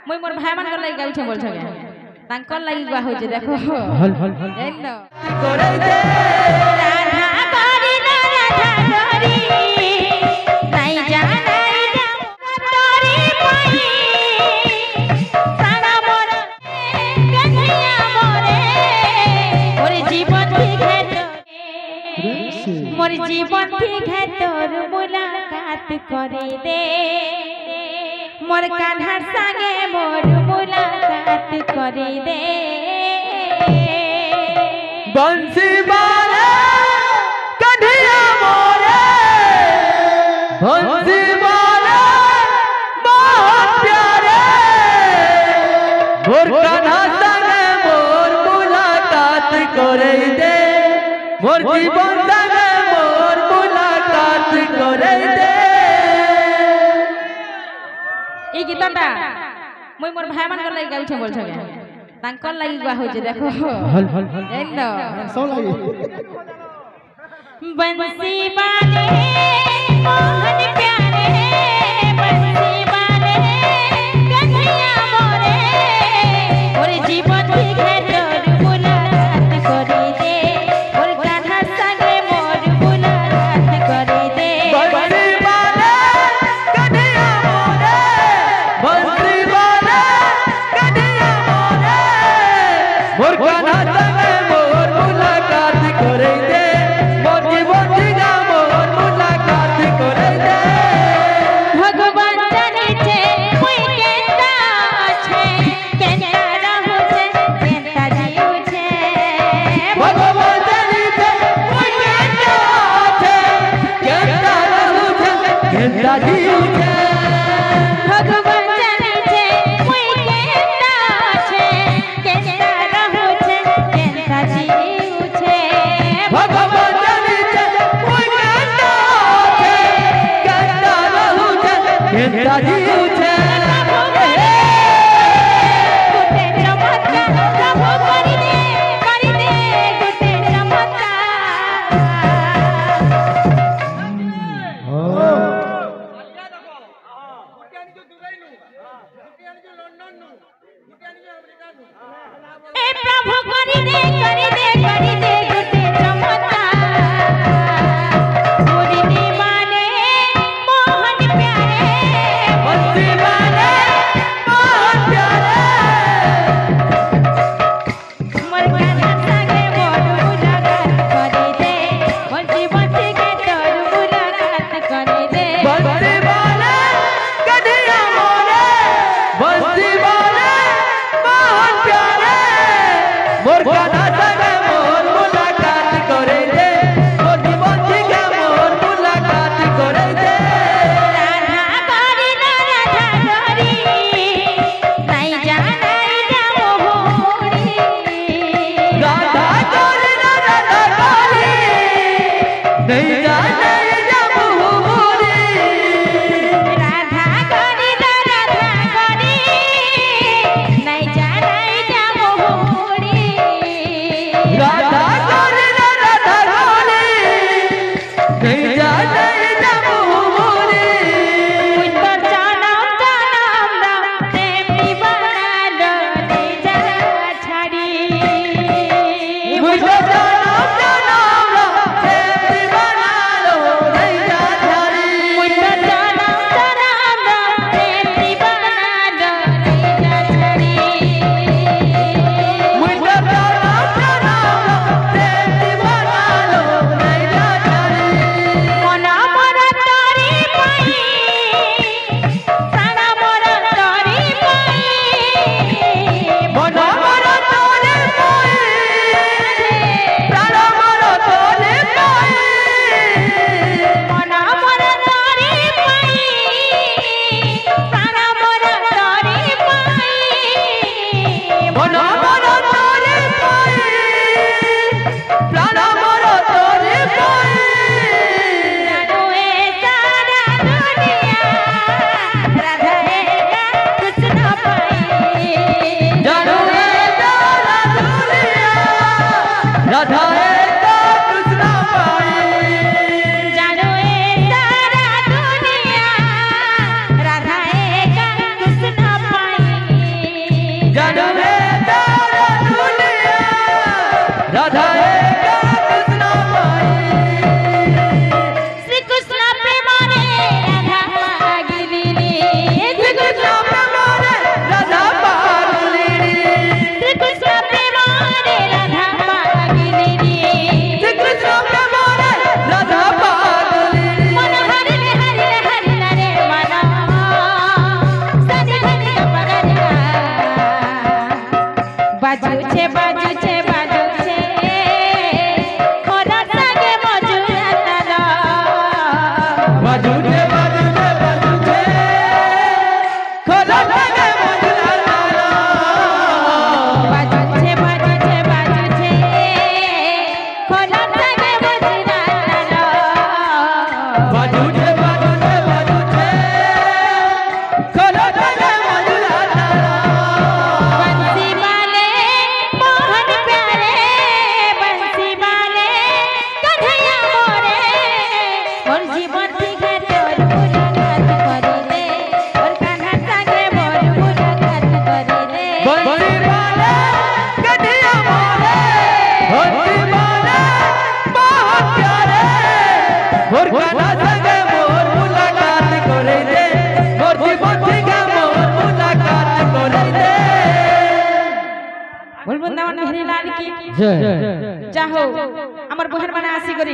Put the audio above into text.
मुई मोर भाई मान कर लगी गाल छे बोल छगे तांकर लगी गुआ होय जे देखो एंदो करे दे राधा करी ना राधा करी नहीं जानाई जा तोरी पाई सारा मोर कन्हैया मोरे मोर जीवन ठीक है मोर जीवन ठीक है तोर मुलाकात करे दे मोर कान्हा संगे मोर मुलाकात करे दे बंसी मारे कन्हैया मोरे बंसी मारे बहुत प्यारे मोर कान्हा संगे मोर मुलाकात करे दे मोर जीवन संगे मोर मुलाकात करे दे ई गीतटा मुई मोर भाई मान कर लगी गाल छे बोल छगे तांकर लगी गुआ होय जे देखो एंदो सो लगी बंसी वाले मोहन प्यारे बंसी वाले कन्हैया मोरे मोर जीवन ठीक है तोर मुलाकात करे दे मोर कान्हा संगे मोर मुलाकात करे दे बंसी वाले कन्हैया मोरे बंसी वाले कन्हैया मोरे मोर कान्हा संगे मोर मुलाकात करे दे मोर जीवन जीगा मोर मुलाकात करे दे भगवान जाने छे कोई केता छे केता रहू छे केता जीव छे भगवान जानी छे कोई केता छे केता रहू छे केता जीव छे भगवान जाने छे कोई केता छे केता रहू छे केता जीव छे भगवान जानी छे कोई केता छे केता रहू छे केता जीव छे गुटे चमत्कार प्रभु करी दे गुटे चमत्कार ए प्रभु करी दे गुटे चमत्कार पूरी माने मोहन प्यारे বাজুছে বাজুছে বাজুছে খোলা থাকে মজলা তারা বাজুছে বাজুছে বাজুছে খোলা থাকে মজলা তারা বাজুছে বাজুছে বাজুছে খোলা থাকে মজলা তারা बंसी वाले मोहन प्यारे बंसी वाले कन्हैया मोरे और जीवन दिखे तोर मुलाकात करी दे और कान्हा संगे मोर मुलाकात करी दे बंसी वाले कन्हैया मोरे बंसी वाले बहुत प्यारे मोर कान्हा संगे मोर मुलाकात करे दे मोर जीवन থেকে মোর মুলাকাত করে দে बोल बृंदावन बिहारी लाल की জয় जाहो আমার বহের মানে আসি করি